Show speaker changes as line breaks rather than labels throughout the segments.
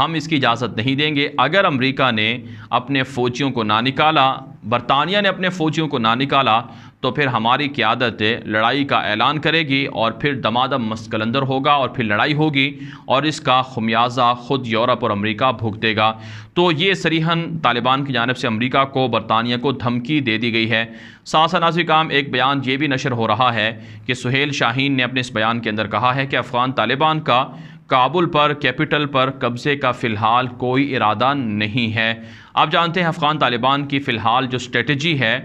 ہم اس کی اجازت نہیں دیں گے۔ اگر امریکہ نے اپنے فوجیوں کو نہ نکالا، برطانیہ نے اپنے فوجیوں کو نہ نکالا، تو پھر ہماری قیادت لڑائی کا اعلان کرے گی اور پھر دمادم مسکلندر ہوگا اور پھر لڑائی ہوگی اور اس کا خمیازہ خود یورپ اور امریکہ بھگتے گا۔ تو یہ صریحاً طالبان کی جانب سے امریکہ کو، برطانیہ کو دھمکی دے دی گئی ہے۔ ساتھ ساتھ ناظرین کرام، ایک بیان یہ بھی نشر ہو رہا ہے کہ سہیل شاہین نے اپنے اس بیان کے اندر کہا ہے کہ افغان طالبان کا کابل پر، کیپٹل پر قبضے کا فی الحال کوئی ارادہ نہیں ہے۔ آپ جانتے ہیں افغان طالبان کی فی الحال جو اسٹریٹجی ہے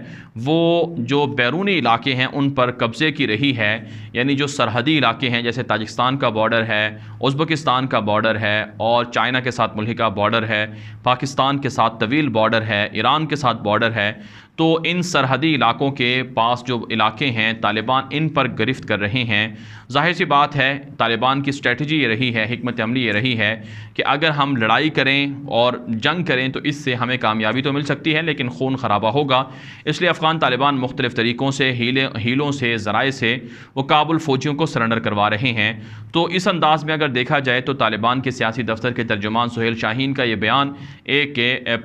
وہ جو بیرونی علاقے ہیں ان پر قبضے کی رہی ہے، یعنی جو سرحدی علاقے ہیں جیسے تاجکستان کا بارڈر ہے، ازبکستان کا بارڈر ہے اور چائنا کے ساتھ ملحقہ بارڈر ہے، پاکستان کے ساتھ طویل بارڈر ہے، ایران کے ساتھ بارڈر ہے۔ تو ان سرحدی علاقوں کے پاس جو علاقے ہیں طالبان ان پر گرفت کر رہے ہیں۔ ظاہر سی بات ہے طالبان کی اسٹریٹجی یہ رہی ہے، حکمت عملی یہ رہی ہے کہ اگر ہم لڑائی کریں اور جنگ کریں تو اس سے ہمیں کامیابی تو مل سکتی ہے لیکن خون خرابہ ہوگا۔ اس لیے افغان طالبان مختلف طریقوں سے، ہیلوں سے، ذرائع سے وہ کابل فوجیوں کو سرنڈر کروا رہے ہیں۔ تو اس انداز میں اگر دیکھا جائے تو طالبان کے سیاسی دفتر کے ترجمان سہیل شاہین کا یہ بیان ایک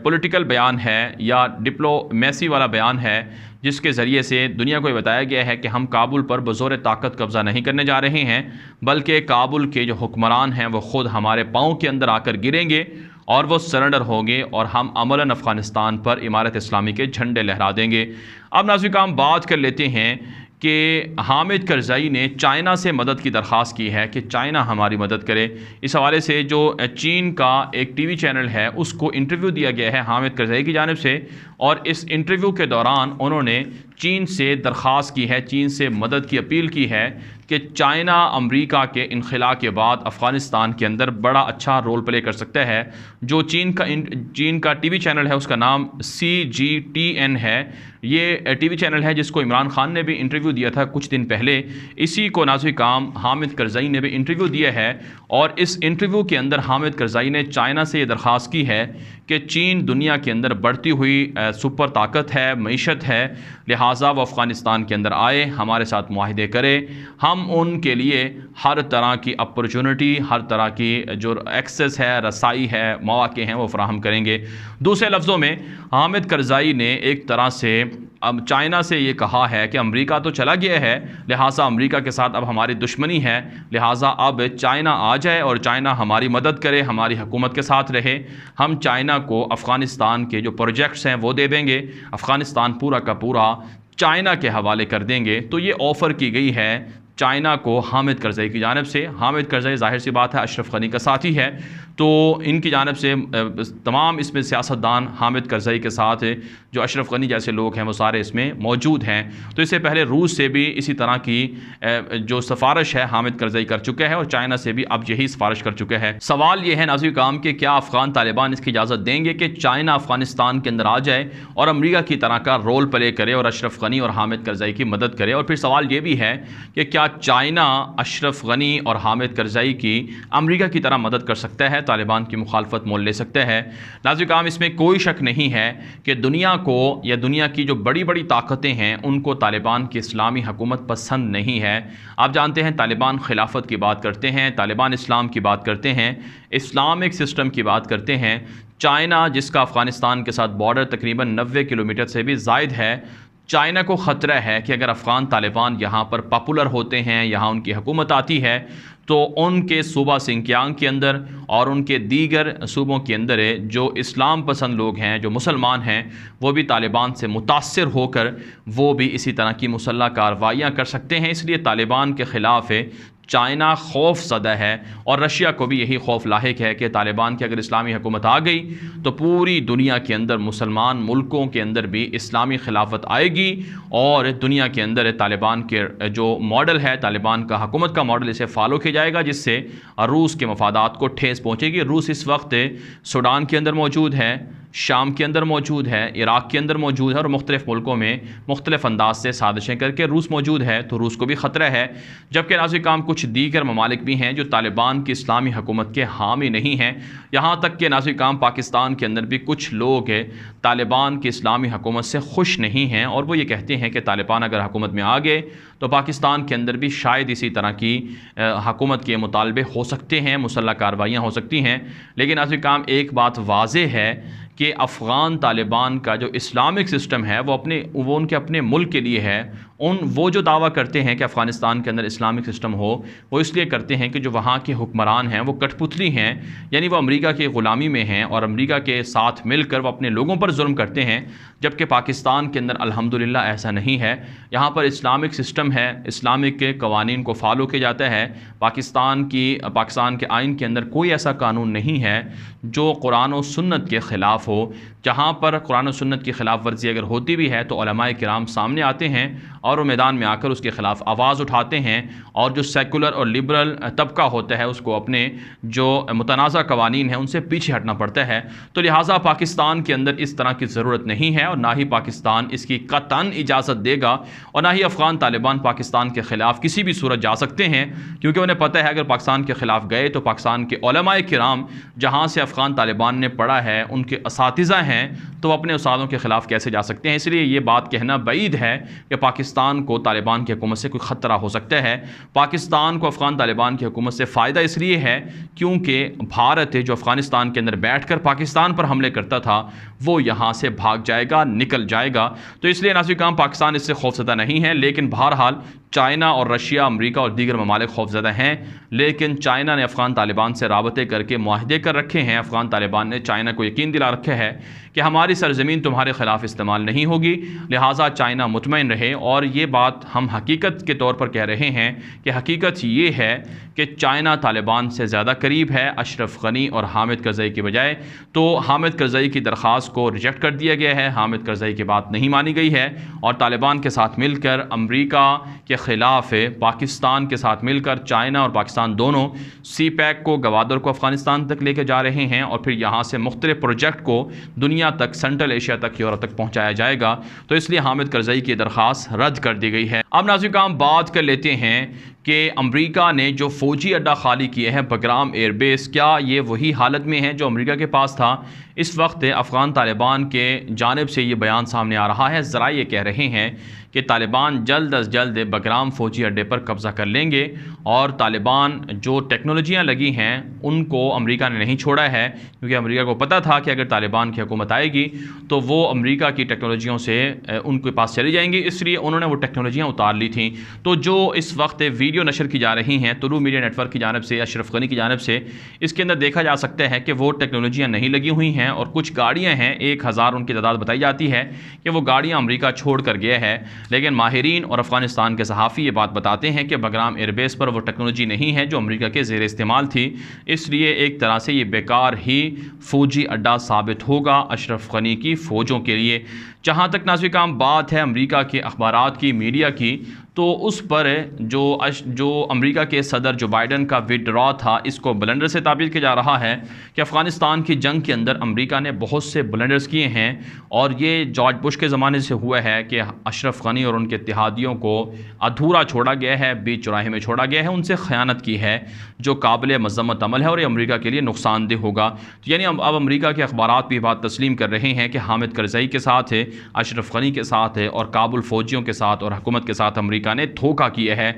پولیٹیکل بیان ہے یا ڈپلومیسی والا بیان ہے، جس کے ذریعے سے دنیا کو یہ بتایا گیا ہے کہ ہم کابل پر بزور طاقت قبضہ نہیں کرنے جا رہے ہیں، بلکہ کابل کے جو حکمران ہیں وہ خود ہمارے پاؤں کے اندر آ کر گریں گے اور وہ سرنڈر ہوں گے اور ہم عملاً افغانستان پر امارت اسلامی کے جھنڈے لہرا دیں گے۔ اب ناظرین کرام بات کر لیتے ہیں کہ حامد کرزئی نے چائنا سے مدد کی درخواست کی ہے کہ چائنا ہماری مدد کرے۔ اس حوالے سے جو چین کا ایک ٹی وی چینل ہے اس کو انٹرویو دیا گیا ہے حامد کرزئی کی جانب سے، اور اس انٹرویو کے دوران انہوں نے چین سے درخواست کی ہے، چین سے مدد کی اپیل کی ہے کہ چائنا امریکہ کے انخلاء کے بعد افغانستان کے اندر بڑا اچھا رول پلے کر سکتا ہے۔ جو چین کا ٹی وی چینل ہے اس کا نام CGTN ہے۔ یہ ٹی وی چینل ہے جس کو عمران خان نے بھی انٹرویو دیا تھا کچھ دن پہلے، اسی کو ناظرین کرام حامد کرزئی نے بھی انٹرویو دیا ہے، اور اس انٹرویو کے اندر حامد کرزئی نے چائنا سے یہ درخواست کی ہے کہ چین دنیا کے اندر بڑھتی ہوئی سپر طاقت ہے، معیشت ہے، لہٰذا وہ افغانستان کے اندر آئے، ہمارے ساتھ معاہدے کرے، ہم ان کے لیے ہر طرح کی اپرچونٹی، ہر طرح کی جو ایکسس ہے، رسائی ہے، مواقع ہیں وہ فراہم کریں گے۔ دوسرے لفظوں میں حامد کرزئی نے ایک طرح سے اب چائنا سے یہ کہا ہے کہ امریکہ تو چلا گیا ہے، لہٰذا امریکہ کے ساتھ اب ہماری دشمنی ہے، لہٰذا اب چائنا آ جائے اور چائنا ہماری مدد کرے، ہماری حکومت کے ساتھ رہے، ہم چائنا کو افغانستان کے جو پروجیکٹس ہیں وہ دے دیں گے، افغانستان پورا کا پورا چائنا کے حوالے کر دیں گے۔ تو یہ آفر کی گئی ہے چائنا کو حامد کرزئی کی جانب سے۔ حامد کرزئی ظاہر سی بات ہے اشرف غنی کا ساتھی ہے، تو ان کی جانب سے تمام اس میں سیاستدان حامد کرزئی کے ساتھ جو اشرف غنی جیسے لوگ ہیں وہ سارے اس میں موجود ہیں۔ تو اس سے پہلے روس سے بھی اسی طرح کی جو سفارش ہے حامد کرزئی کر چکا ہے، اور چائنا سے بھی اب یہی سفارش کر چکا ہے۔ سوال یہ ہے ناظرین کرام کہ کیا افغان طالبان اس کی اجازت دیں گے کہ چائنا افغانستان کے اندر آ جائے اور امریکہ کی طرح کا رول پلے کرے اور اشرف غنی اور حامد کرزئی کی مدد کرے؟ اور پھر سوال یہ بھی ہے کہ کیا چائنا اشرف غنی اور حامد کرزئی کی امریکہ کی طرح مدد کر سکتا ہے، طالبان کی مخالفت مول لے سکتا ہے؟ ناظرین کرام اس میں کوئی شک نہیں ہے کہ دنیا کو یا دنیا کی جو بڑی بڑی طاقتیں ہیں ان کو طالبان کی اسلامی حکومت پسند نہیں ہے۔ آپ جانتے ہیں طالبان خلافت کی بات کرتے ہیں، طالبان اسلام کی بات کرتے ہیں، اسلامک سسٹم کی بات کرتے ہیں۔ چائنا جس کا افغانستان کے ساتھ بارڈر تقریباً 90 کلومیٹر سے بھی زائد ہے، چائنا کو خطرہ ہے کہ اگر افغان طالبان یہاں پر پاپولر ہوتے ہیں، یہاں ان کی حکومت آتی ہے، تو ان کے صوبہ سنکیانگ کے اندر اور ان کے دیگر صوبوں کے اندر جو اسلام پسند لوگ ہیں، جو مسلمان ہیں، وہ بھی طالبان سے متاثر ہو کر وہ بھی اسی طرح کی مسلح کارروائیاں کر سکتے ہیں۔ اس لیے طالبان کے خلاف چائنا خوف زدہ ہے، اور رشیا کو بھی یہی خوف لاحق ہے کہ طالبان کی اگر اسلامی حکومت آ گئی تو پوری دنیا کے اندر مسلمان ملکوں کے اندر بھی اسلامی خلافت آئے گی، اور دنیا کے اندر طالبان کے جو ماڈل ہے، طالبان کا حکومت کا ماڈل، اسے فالو کیا جائے گا، جس سے روس کے مفادات کو ٹھیس پہنچے گی۔ روس اس وقت سوڈان کے اندر موجود ہے، شام کے اندر موجود ہے، عراق کے اندر موجود ہے، اور مختلف ملکوں میں مختلف انداز سے سازشیں کر کے روس موجود ہے، تو روس کو بھی خطرہ ہے۔ جبکہ ناظرین کرام کچھ دیگر ممالک بھی ہیں جو طالبان کی اسلامی حکومت کے حامی نہیں ہیں، یہاں تک کہ ناظرین کرام پاکستان کے اندر بھی کچھ لوگ طالبان کی اسلامی حکومت سے خوش نہیں ہیں، اور وہ یہ کہتے ہیں کہ طالبان اگر حکومت میں آ گئے تو پاکستان کے اندر بھی شاید اسی طرح کی حکومت کے مطالبے ہو سکتے ہیں، مسلح کارروائیاں ہو سکتی ہیں۔ لیکن ناظرین کرام ایک بات واضح ہے کہ افغان طالبان کا جو اسلامک سسٹم ہے وہ ان کے اپنے ملک کے لیے ہے۔ وہ جو دعویٰ کرتے ہیں کہ افغانستان کے اندر اسلامک سسٹم ہو، وہ اس لیے کرتے ہیں کہ جو وہاں کے حکمران ہیں وہ کٹ پتلی ہیں، یعنی وہ امریکہ کی غلامی میں ہیں اور امریکہ کے ساتھ مل کر وہ اپنے لوگوں پر ظلم کرتے ہیں۔ جبکہ پاکستان کے اندر الحمدللہ ایسا نہیں ہے، یہاں پر اسلامک سسٹم ہے، اسلامک کے قوانین کو فالو کیا جاتا ہے۔ پاکستان کے آئین کے اندر کوئی ایسا قانون نہیں ہے جو قرآن و سنت کے خلاف ہو۔ جہاں پر قرآن و سنت کی خلاف ورزی اگر ہوتی بھی ہے تو علماء کرام سامنے آتے ہیں اور وہ میدان میں آ کر اس کے خلاف آواز اٹھاتے ہیں، اور جو سیکولر اور لبرل طبقہ ہوتا ہے اس کو اپنے جو متنازع قوانین ہیں ان سے پیچھے ہٹنا پڑتا ہے۔ تو لہٰذا پاکستان کے اندر اس طرح کی ضرورت نہیں ہے، اور نہ ہی پاکستان اس کی قطعاً اجازت دے گا، اور نہ ہی افغان طالبان پاکستان کے خلاف کسی بھی صورت جا سکتے ہیں، کیونکہ انہیں پتہ ہے اگر پاکستان کے خلاف گئے تو پاکستان کے علماء کرام جہاں سے افغان طالبان نے پڑھا ہے، ان کے اساتذہ ہیں، تو وہ اپنے استادوں کے خلاف کیسے جا سکتے ہیں؟ اس لیے یہ بات کہنا بعید ہے کہ پاکستان کو طالبان کی حکومت سے کوئی خطرہ ہو سکتا ہے۔ پاکستان کو افغان طالبان کی حکومت سے فائدہ اس لیے ہے کیونکہ بھارت جو افغانستان کے اندر بیٹھ کر پاکستان پر حملے کرتا تھا وہ یہاں سے بھاگ جائے گا، نکل جائے گا۔ تو اس لیے ناظرین کرام پاکستان اس سے خوفزدہ نہیں ہے، لیکن بہرحال چائنا اور رشیا، امریکہ اور دیگر ممالک خوفزدہ ہیں۔ لیکن چائنا نے افغان طالبان سے رابطے کر کے معاہدے کر رکھے ہیں، افغان طالبان نے چائنا کو یقین دلا رکھا ہے کہ ہماری سرزمین تمہارے خلاف استعمال نہیں ہوگی، لہٰذا چائنا مطمئن رہے۔ اور یہ بات ہم حقیقت کے طور پر کہہ رہے ہیں کہ حقیقت یہ ہے کہ چائنا طالبان سے زیادہ قریب ہے اشرف غنی اور حامد کرزئی کی بجائے۔ تو حامد کرزئی کی درخواست کو ریجیکٹ کر دیا گیا ہے، حامد کرزئی کی بات نہیں مانی گئی ہے، اور طالبان کے ساتھ مل کر امریکہ کے خلاف پاکستان کے ساتھ مل کر چائنا اور پاکستان دونوں سی پیک کو، گوادر کو افغانستان تک لے کے جا رہے ہیں، اور پھر یہاں سے مختلف پروجیکٹ کو دنیا تک، سینٹرل ایشیا تک، یورپ تک پہنچایا جائے گا۔ تو اس لیے حامد کرزئی کی درخواست رد کر دی گئی ہے۔ اب ناظرین کرام بات کر لیتے ہیں کہ امریکہ نے جو فوجی اڈہ خالی کیے ہیں بگرام ایئر بیس، کیا یہ وہی حالت میں ہے جو امریکہ کے پاس تھا؟ اس وقت افغان طالبان کے جانب سے یہ بیان سامنے آ رہا ہے، ذرائع یہ کہہ رہے ہیں کہ طالبان جلد از جلد بگرام فوجی اڈے پر قبضہ کر لیں گے، اور طالبان جو ٹیکنالوجیاں لگی ہیں ان کو امریکہ نے نہیں چھوڑا ہے، کیونکہ امریکہ کو پتہ تھا کہ اگر طالبان کی حکومت آئے گی تو وہ امریکہ کی ٹیکنالوجیوں سے ان کے پاس چلی جائیں گی، اس لیے انہوں نے وہ ٹیکنالوجیاں اتار لی تھیں۔ تو جو اس وقت ویڈیو نشر کی جا رہی ہیں طلوع میڈیا نیٹ ورک کی جانب سے، اشرف غنی کی جانب سے، اس کے اندر دیکھا جا سکتا ہے کہ وہ ٹیکنالوجیاں نہیں لگی ہوئی ہیں، اور کچھ گاڑیاں ہیں، 1000 ان کی تعداد بتائی جاتی ہے کہ وہ گاڑیاں امریکہ چھوڑ کر گیا ہے۔ لیکن ماہرین اور افغانستان کے صحافی یہ بات بتاتے ہیں کہ بگرام ایئر بیس پر وہ ٹیکنالوجی نہیں ہے جو امریکہ کے زیر استعمال تھی، اس لیے ایک طرح سے یہ بیکار ہی فوجی اڈہ ثابت ہوگا اشرف غنی کی فوجوں کے لیے۔ جہاں تک ناظرین کرام بات ہے امریکہ کے اخبارات کی، میڈیا کی، تو اس پر جو امریکہ کے صدر جو بائیڈن کا وڈرا تھا، اس کو بلنڈر سے تعبیر کیا جا رہا ہے کہ افغانستان کی جنگ کے اندر امریکہ نے بہت سے بلنڈرز کیے ہیں، اور یہ جارج بش کے زمانے سے ہوا ہے کہ اشرف غنی اور ان کے اتحادیوں کو ادھورا چھوڑا گیا ہے، بیچ چوراہے میں چھوڑا گیا ہے، ان سے خیانت کی ہے جو قابل مذمت عمل ہے، اور یہ امریکہ کے لیے نقصان دہ ہوگا۔ یعنی اب امریکہ کے اخبارات بھی بات تسلیم کر رہے ہیں کہ حامد کرزئی کے ساتھ ہے، اشرف غنی کے ساتھ ہے، اور کابل فوجیوں کے ساتھ اور حکومت کے ساتھ امریکہ نے دھوکہ کیا ہے۔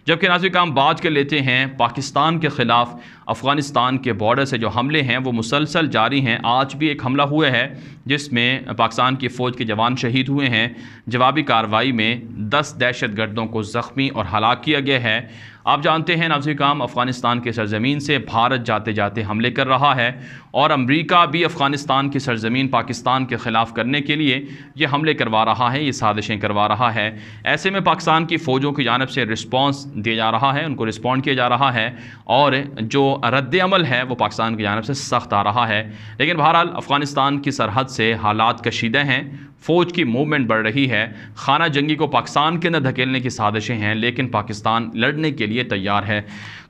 جبکہ ناظرین کرام بات کر لیتے ہیں پاکستان کے خلاف افغانستان کے بارڈر سے جو حملے ہیں وہ مسلسل جاری ہیں۔ آج بھی ایک حملہ ہوا ہے جس میں پاکستان کی فوج کے جوان شہید ہوئے ہیں، جوابی کارروائی میں 10 دہشت گردوں کو زخمی اور ہلاک کیا گیا ہے۔ آپ جانتے ہیں ناظرین کرام افغانستان کی سرزمین سے بھارت جاتے جاتے حملے کر رہا ہے، اور امریکہ بھی افغانستان کی سرزمین پاکستان کے خلاف کرنے کے لیے یہ حملے کروا رہا ہے، یہ سازشیں کروا رہا ہے۔ ایسے میں پاکستان کی فوجوں کی جانب سے رسپانس دیا جا رہا ہے، ان کو رسپونڈ کیا جا رہا ہے، اور جو رد عمل ہے وہ پاکستان کی جانب سے سخت آ رہا ہے۔ لیکن بہرحال افغانستان کی سرحد سے حالات کشیدہ ہیں، فوج کی موومنٹ بڑھ رہی ہے، خانہ جنگی کو پاکستان کے اندر دھکیلنے کی سازشیں ہیں، لیکن پاکستان لڑنے کے لیے تیار ہے۔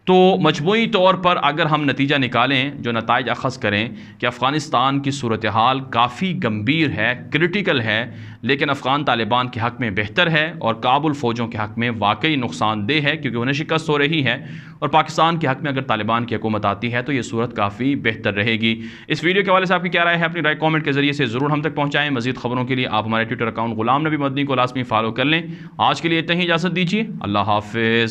تو مجموعی طور پر اگر ہم نتیجہ نکالیں، جو نتائج اخذ کریں کہ افغانستان کی صورتحال کافی گمبھیر ہے، کرٹیکل ہے، لیکن افغان طالبان کے حق میں بہتر ہے اور کابل فوجوں کے حق میں واقعی نقصان دہ ہے، کیونکہ انہیں شکست ہو رہی ہے، اور پاکستان کے حق میں اگر طالبان کی حکومت آتی ہے تو یہ صورت کافی بہتر رہے گی۔ اس ویڈیو کے حوالے سے آپ کی کیا رائے ہے؟ اپنی رائے کامنٹ کے ذریعے سے ضرور ہم تک پہنچائیں۔ مزید خبروں کے لیے آپ ہمارے ٹویٹر اکاؤنٹ غلام نبی مدنی کو لازمی فالو کر لیں۔ آج کے لیے اتنا ہی، اجازت دیجیے، اللہ حافظ۔